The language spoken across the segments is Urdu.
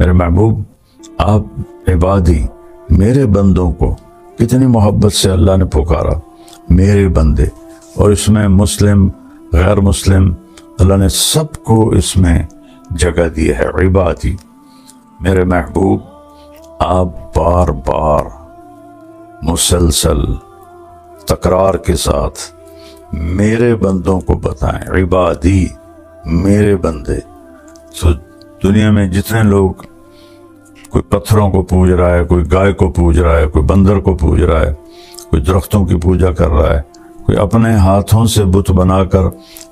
میرے محبوب آپ عبادی میرے بندوں کو کتنی محبت سے اللہ نے پکارا میرے بندے، اور اس میں مسلم غیر مسلم اللہ نے سب کو اس میں جگہ دی ہے۔ عبادی میرے محبوب آپ بار بار مسلسل تکرار کے ساتھ میرے بندوں کو بتائیں، عبادی میرے بندے۔ تو دنیا میں جتنے لوگ کوئی پتھروں کو پوج رہا ہے، کوئی گائے کو پوج رہا ہے، کوئی بندر کو پوج رہا ہے، کوئی درختوں کی پوجا کر رہا ہے، کوئی اپنے ہاتھوں سے بت بنا کر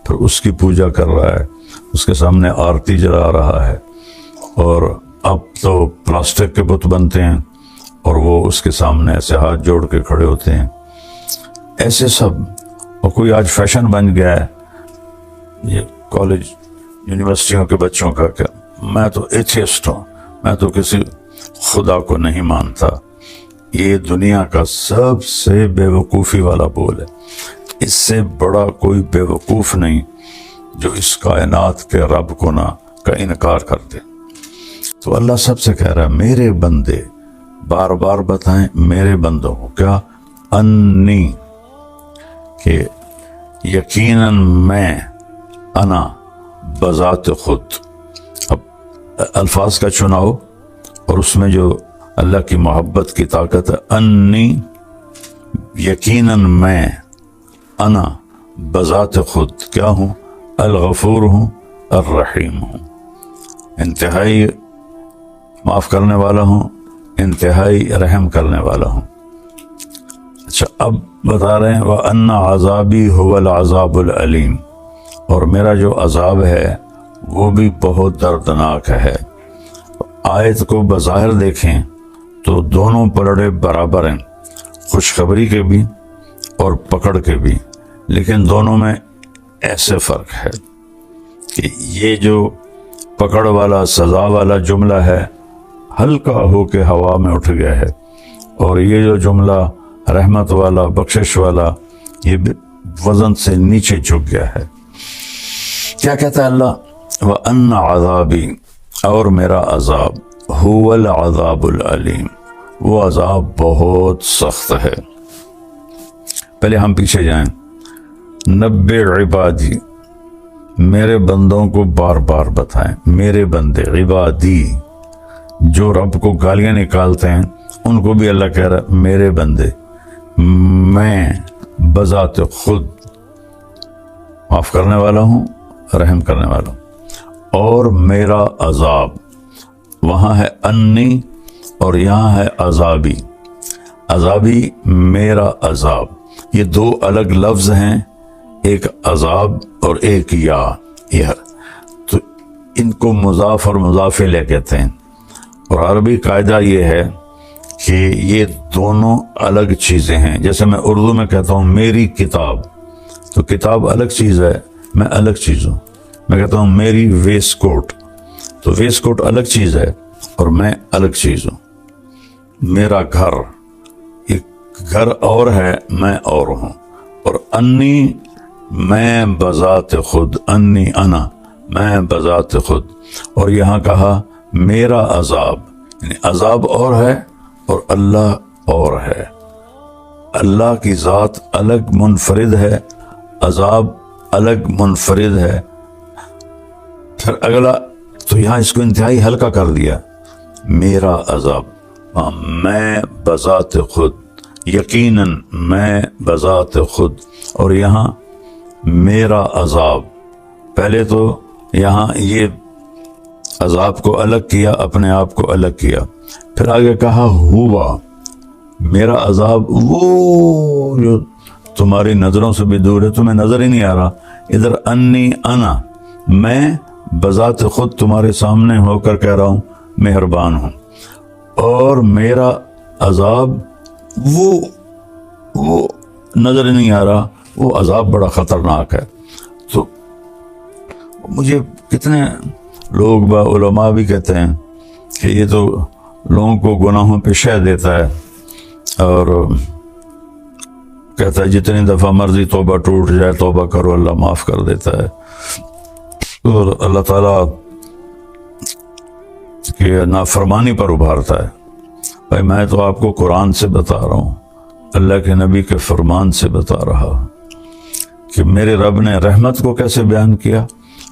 پھر اس کی پوجا کر رہا ہے، اس کے سامنے آرتی جلا رہا ہے، اور اب تو پلاسٹک کے بت بنتے ہیں اور وہ اس کے سامنے ایسے ہاتھ جوڑ کے کھڑے ہوتے ہیں، ایسے سب۔ اور کوئی آج فیشن بن گیا ہے یہ کالج یونیورسٹیوں کے بچوں کا کہ میں تو ایتھیسٹ ہوں، میں تو کسی خدا کو نہیں مانتا۔ یہ دنیا کا سب سے بے وقوفی والا بول ہے، اس سے بڑا کوئی بے وقوف نہیں جو اس کائنات کے رب کو کا انکار کر دے۔ تو اللہ سب سے کہہ رہا ہے میرے بندے، بار بار بتائیں میرے بندوں کو کیا، انی، کہ یقیناً میں، انا بذات خود۔ اب الفاظ کا چناؤ اور اس میں جو اللہ کی محبت کی طاقت ہے، انی یقیناً میں، انا بذات خود کیا ہوں، الغفور ہوں، الرحیم ہوں، انتہائی معاف کرنے والا ہوں، انتہائی رحم کرنے والا ہوں۔ اچھا اب بتا رہے ہیں وَأَنَّ عَذَابِي هُوَ الْعَذَابُ الْعَلِيمُ، اور میرا جو عذاب ہے وہ بھی بہت دردناک ہے۔ آیت کو بظاہر دیکھیں تو دونوں پلڑے برابر ہیں، خوشخبری کے بھی اور پکڑ کے بھی، لیکن دونوں میں ایسے فرق ہے کہ یہ جو پکڑ والا سزا والا جملہ ہے ہلکا ہو کے ہوا میں اٹھ گیا ہے، اور یہ جو جملہ رحمت والا بخشش والا یہ وزن سے نیچے جھک گیا ہے۔ کیا کہتا ہے اللہ، وَأَنَّ عَذَابِي، اور میرا عذاب، هُوَ الْعَذَابُ الْعَلِيمُ، وہ عذاب بہت سخت ہے۔ پہلے ہم پیچھے جائیں، نبّئ عبادی، میرے بندوں کو بار بار بتائیں، میرے بندے عبادی، جو رب کو گالیاں نکالتے ہیں ان کو بھی اللہ کہہ رہا ہے میرے بندے، میں بذات خود معاف کرنے والا ہوں، رحم کرنے والا ہوں، اور میرا عذاب، وہاں ہے انی اور یہاں ہے عذابی، عذابی میرا عذاب، یہ دو الگ لفظ ہیں، ایک عذاب اور ایک یا، تو ان کو مضاف اور مضاف الیہ کہتے ہیں۔ اور عربی قاعدہ یہ ہے کہ یہ دونوں الگ چیزیں ہیں، جیسے میں اردو میں کہتا ہوں میری کتاب، تو کتاب الگ چیز ہے، میں الگ چیز ہوں۔ میں کہتا ہوں میری ویسٹ کوٹ، تو ویسٹ کوٹ الگ چیز ہے اور میں الگ چیز ہوں۔ میرا گھر، ایک گھر اور ہے، میں اور ہوں۔ اور انی، میں بذات خود، انی انا، میں بذات خود، اور یہاں کہا میرا عذاب، یعنی عذاب اور ہے اور اللہ اور ہے، اللہ کی ذات الگ منفرد ہے، عذاب الگ منفرد ہے۔ پھر اگلا تو یہاں اس کو انتہائی ہلکا کر دیا، میرا عذاب، میں بذات خود، یقیناً میں بذات خود، اور یہاں میرا عذاب۔ پہلے تو یہاں یہ عذاب کو الگ کیا، اپنے آپ کو الگ کیا، پھر آگے کہا ہوا، میرا عذاب وہ جو تمہاری نظروں سے بھی دور ہے، تمہیں نظر ہی نہیں آ رہا، ادھر انی انا، میں بذات خود تمہارے سامنے ہو کر کہہ رہا ہوں مہربان ہوں، اور میرا عذاب وہ نظر نہیں آ رہا، وہ عذاب بڑا خطرناک ہے۔ تو مجھے کتنے لوگ علماء بھی کہتے ہیں کہ یہ تو لوگوں کو گناہوں پہ شہ دیتا ہے، اور کہتا ہے جتنی دفعہ مرضی توبہ ٹوٹ جائے توبہ کرو، اللہ معاف کر دیتا ہے۔ اور اللہ تعالیٰ کہ نافرمانی پر ابھارتا ہے۔ بھائی میں تو آپ کو قرآن سے بتا رہا ہوں، اللہ کے نبی کے فرمان سے بتا رہا ہوں کہ میرے رب نے رحمت کو کیسے بیان کیا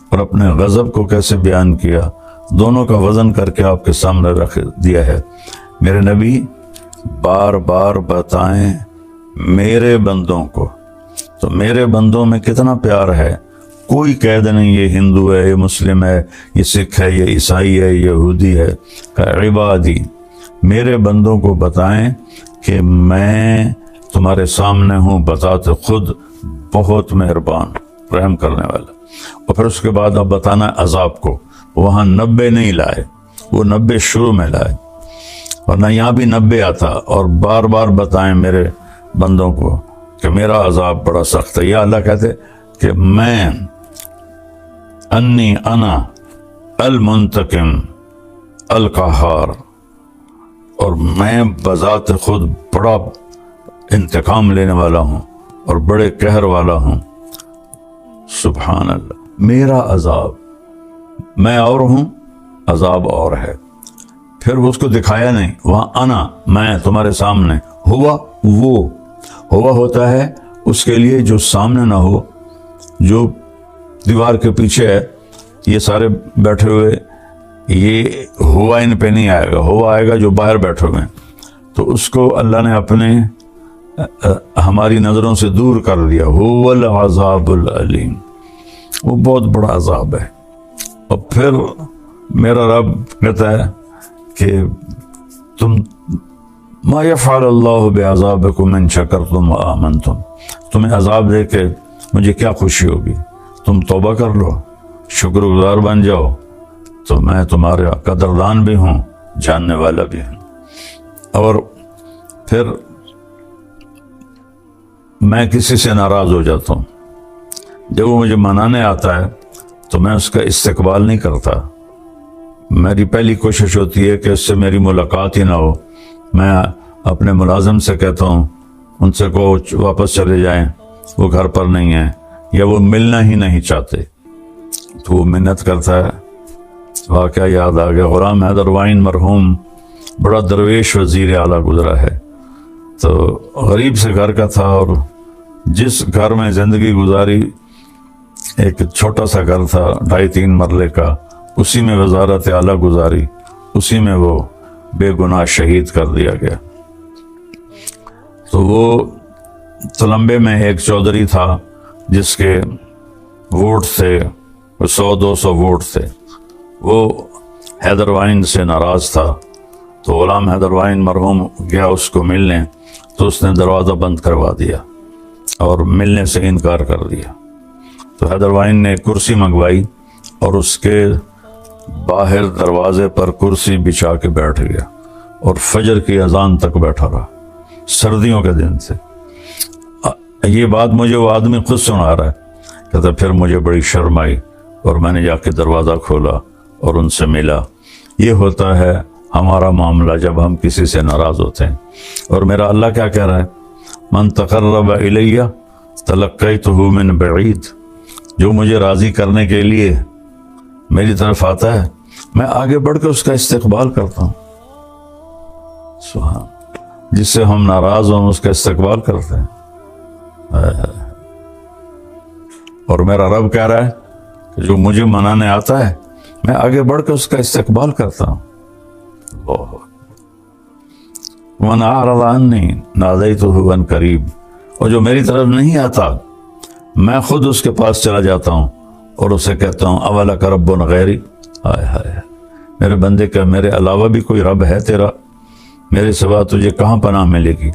اور اپنے غضب کو کیسے بیان کیا، دونوں کا وزن کر کے آپ کے سامنے رکھ دیا ہے۔ میرے نبی بار بار بتائیں میرے بندوں کو، تو میرے بندوں میں کتنا پیار ہے، کوئی قید نہیں یہ ہندو ہے، یہ مسلم ہے، یہ سکھ ہے، یہ عیسائی ہے، یہ یہودی ہے۔ کہ عبادی، میرے بندوں کو بتائیں کہ میں تمہارے سامنے ہوں بذات خود بہت مہربان رحم کرنے والا۔ اور پھر اس کے بعد اب بتانا ہے عذاب کو، وہاں 90 نہیں لائے، وہ 90 شروع میں لائے، اور نہ یہاں بھی 90 آتا، اور بار بار بتائیں میرے بندوں کو کہ میرا عذاب بڑا سخت ہے۔ یا اللہ کہتے کہ میں انی انا المنتقم القہار، اور میں بذات خود بڑا انتقام لینے والا ہوں اور بڑے قہر والا ہوں۔ سبحان اللہ، میرا عذاب، میں اور ہوں، عذاب اور ہے۔ پھر اس کو دکھایا نہیں، وہاں انا، میں تمہارے سامنے، ہوا، وہ ہوا ہوتا ہے اس کے لیے جو سامنے نہ ہو، جو دیوار کے پیچھے ہے، یہ سارے بیٹھے ہوئے، یہ ہوا ان پہ نہیں آئے گا، ہوا آئے گا جو باہر بیٹھے ہوئے ہیں۔ تو اس کو اللہ نے اپنے ہماری نظروں سے دور کر دیا، هو العذاب العلیم، وہ بہت بڑا عذاب ہے۔ اور پھر میرا رب کہتا ہے کہ تم ما یفعل اللہ بعذابکم ان شکرتم وآمنتم، تمہیں عذاب دے کے مجھے کیا خوشی ہوگی، تم توبہ کر لو، شکر گزار بن جاؤ، تو میں تمہارا قدردان بھی ہوں، جاننے والا بھی ہوں۔ اور پھر میں کسی سے ناراض ہو جاتا ہوں، جب وہ مجھے منانے آتا ہے تو میں اس کا استقبال نہیں کرتا، میری پہلی کوشش ہوتی ہے کہ اس سے میری ملاقات ہی نہ ہو۔ میں اپنے ملازم سے کہتا ہوں ان سے کو واپس چلے جائیں، وہ گھر پر نہیں ہیں، یا وہ ملنا ہی نہیں چاہتے، تو وہ منت کرتا ہے۔ واقعہ یاد آ گیا، غلام حیدر وائن مرحوم بڑا درویش وزیر اعلیٰ گزرا ہے، تو غریب سے گھر کا تھا، اور جس گھر میں زندگی گزاری ایک چھوٹا سا گھر تھا 2.5-3 مرلے کا، اسی میں وزارت اعلیٰ گزاری، اسی میں وہ بے گناہ شہید کر دیا گیا۔ تو وہ تلمبے میں ایک چودھری تھا جس کے ووٹ تھے 100-200 ووٹ تھے، وہ حیدر وائن سے ناراض تھا، تو غلام حیدر وائن مرحوم گیا اس کو ملنے، تو اس نے دروازہ بند کروا دیا اور ملنے سے انکار کر دیا۔ تو حیدر وائن نے کرسی منگوائی اور اس کے باہر دروازے پر کرسی بچھا کے بیٹھ گیا، اور فجر کی اذان تک بیٹھا رہا، سردیوں کے دن سے۔ یہ بات مجھے وہ آدمی خود سنا رہا ہے، کہتا پھر مجھے بڑی شرم آئی اور میں نے جا کے دروازہ کھولا اور ان سے ملا۔ یہ ہوتا ہے ہمارا معاملہ جب ہم کسی سے ناراض ہوتے ہیں۔ اور میرا اللہ کیا کہہ رہا ہے، من تقرب الیہ تلقیتہ من بعید، جو مجھے راضی کرنے کے لیے میری طرف آتا ہے میں آگے بڑھ کے اس کا استقبال کرتا ہوں۔ سبحان، جس سے ہم ناراض ہوں اس کا استقبال کرتے ہیں۔ اور میرا رب کہہ رہا ہے کہ جو مجھے منانے آتا ہے میں آگے بڑھ کے اس کا استقبال کرتا ہوں۔ وَمَنْ أَعْرَضَ عَنِّي نَادَيْتُهُ عَنْ قَرِيبٍ، اور جو میری طرف نہیں آتا میں خود اس کے پاس چلا جاتا ہوں اور اسے کہتا ہوں اَوَلَكَ رَبٌّ غَيْرِي، ہائے ہائے میرے بندے کا میرے علاوہ بھی کوئی رب ہے تیرا، میرے سوا تجھے کہاں پناہ ملے گی،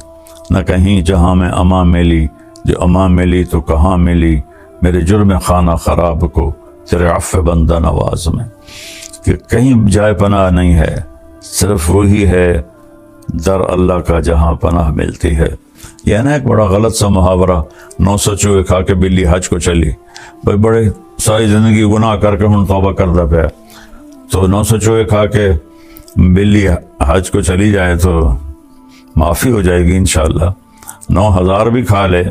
نہ کہیں جہاں میں امان ملی، جو امان ملی تو کہاں ملی، میرے جرم خانہ خراب کو تیرے عفو بندہ نواز میں، کہ کہیں جائے پناہ نہیں ہے، صرف وہی ہے در اللہ کا جہاں پناہ ملتی ہے۔ یہ نا ایک بڑا غلط سا محاورہ، 900 چوہے کھا کے بلی حج کو چلی، بھائی بڑے ساری زندگی گناہ کر کے ہن توبہ کردہ پیا، تو 900 چوہے کھا کے بلی حج کو چلی جائے تو معافی ہو جائے گی انشاءاللہ۔ 9000 بھی کھا لے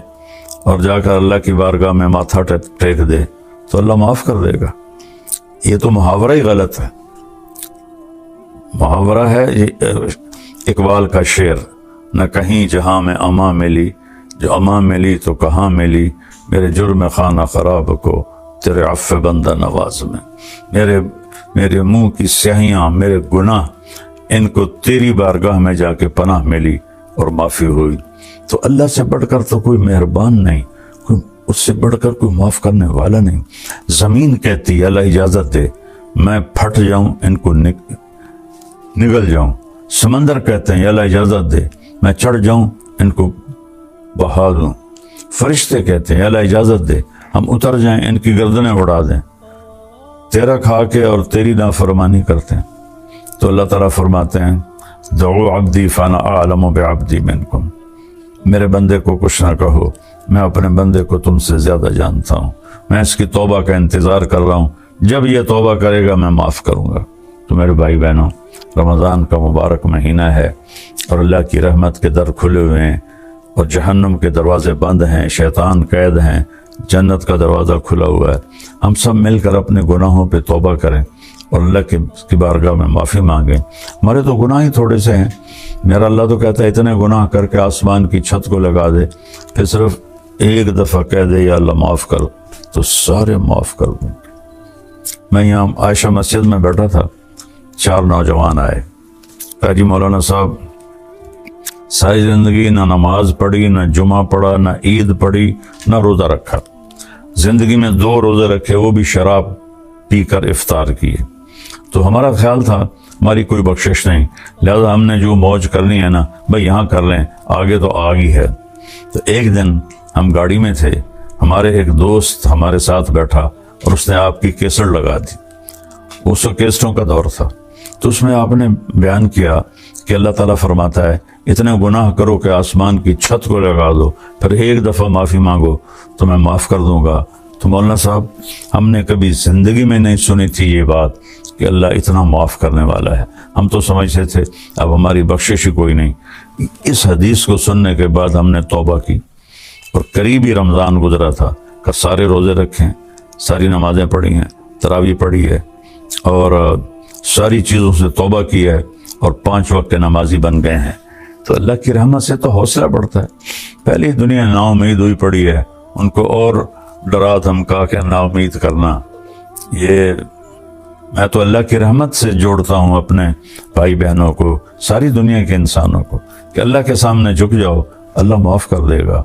اور جا کر اللہ کی بارگاہ میں ماتھا ٹیک دے تو اللہ معاف کر دے گا۔ یہ تو محاورہ ہی غلط ہے۔ محاورہ ہے اقبال کا شعر، نہ کہیں جہاں میں اما ملی، جو اما ملی تو کہاں ملی، میرے جرم خانہ خراب کو تیرے عفو بندہ نواز میں، میرے منہ کی سیاہیاں، میرے گناہ، ان کو تیری بارگاہ میں جا کے پناہ ملی اور معافی ہوئی۔ تو اللہ سے بڑھ کر تو کوئی مہربان نہیں، اس سے بڑھ کر کوئی معاف کرنے والا نہیں۔ زمین کہتی ہے اللہ اجازت دے میں پھٹ جاؤں، ان کو نگل جاؤں۔ سمندر کہتے ہیں اللہ اجازت دے میں چڑھ جاؤں، ان کو بہا دوں۔ فرشتے کہتے ہیں اللہ اجازت دے ہم اتر جائیں، ان کی گردنیں اڑا دیں۔ تیرا کھا کے اور تیری نافرمانی کرتے ہیں تو اللہ تعالیٰ فرماتے ہیں دعو عبدی فانا اعلم بعبدی منکم، میرے بندے کو کچھ نہ کہو، میں اپنے بندے کو تم سے زیادہ جانتا ہوں، میں اس کی توبہ کا انتظار کر رہا ہوں، جب یہ توبہ کرے گا میں معاف کروں گا۔ تو میرے بھائی بہنوں، رمضان کا مبارک مہینہ ہے اور اللہ کی رحمت کے در کھلے ہوئے ہیں اور جہنم کے دروازے بند ہیں، شیطان قید ہیں، جنت کا دروازہ کھلا ہوا ہے۔ ہم سب مل کر اپنے گناہوں پہ توبہ کریں اور اللہ کی بارگاہ میں معافی مانگیں۔ ہمارے تو گناہ ہی تھوڑے سے ہیں، میرا اللہ تو کہتا ہے اتنے گناہ کر کے آسمان کی چھت کو لگا دے، پھر صرف ایک دفعہ کہہ دے یا اللہ معاف کر تو سارے معاف کر دوں۔ میں یہاں عائشہ مسجد میں بیٹھا تھا، 4 نوجوان آئے، کہا جی مولانا صاحب ساری زندگی نہ نماز پڑھی، نہ جمعہ پڑھا، نہ عید پڑھی، نہ روزہ رکھا، زندگی میں 2 روزے رکھے وہ بھی شراب پی کر افطار کیے۔ تو ہمارا خیال تھا ہماری کوئی بخشش نہیں، لہذا ہم نے جو موج کرنی ہے نا بھائی یہاں کر لیں، آگے تو آ گئی ہے۔ تو ایک دن ہم گاڑی میں تھے، ہمارے ایک دوست ہمارے ساتھ بیٹھا اور اس نے آپ کی کیسٹ لگا دی، اس وقت کیسٹوں کا دور تھا، تو اس میں آپ نے بیان کیا کہ اللہ تعالیٰ فرماتا ہے اتنے گناہ کرو کہ آسمان کی چھت کو لگا دو، پھر ایک دفعہ معافی مانگو تو میں معاف کر دوں گا۔ تو مولانا صاحب ہم نے کبھی زندگی میں نہیں سنی تھی یہ بات کہ اللہ اتنا معاف کرنے والا ہے، ہم تو سمجھتے تھے اب ہماری بخشش ہی کوئی نہیں۔ اس حدیث کو سننے کے بعد ہم نے توبہ کی اور قریب ہی رمضان گزرا تھا کہ سارے روزے رکھیں، ساری نمازیں پڑھی ہیں، تراویح پڑھی ہے اور ساری چیزوں سے توبہ کی ہے اور 5 وقت کے نمازی بن گئے ہیں۔ تو اللہ کی رحمت سے تو حوصلہ بڑھتا ہے۔ پہلی دنیا نا امید ہوئی پڑی ہے، ان کو اور ڈرا دھمکا کے نا امید کرنا، یہ میں تو اللہ کی رحمت سے جوڑتا ہوں اپنے بھائی بہنوں کو، ساری دنیا کے انسانوں کو کہ اللہ کے سامنے جھک جاؤ، اللہ معاف کر دے گا۔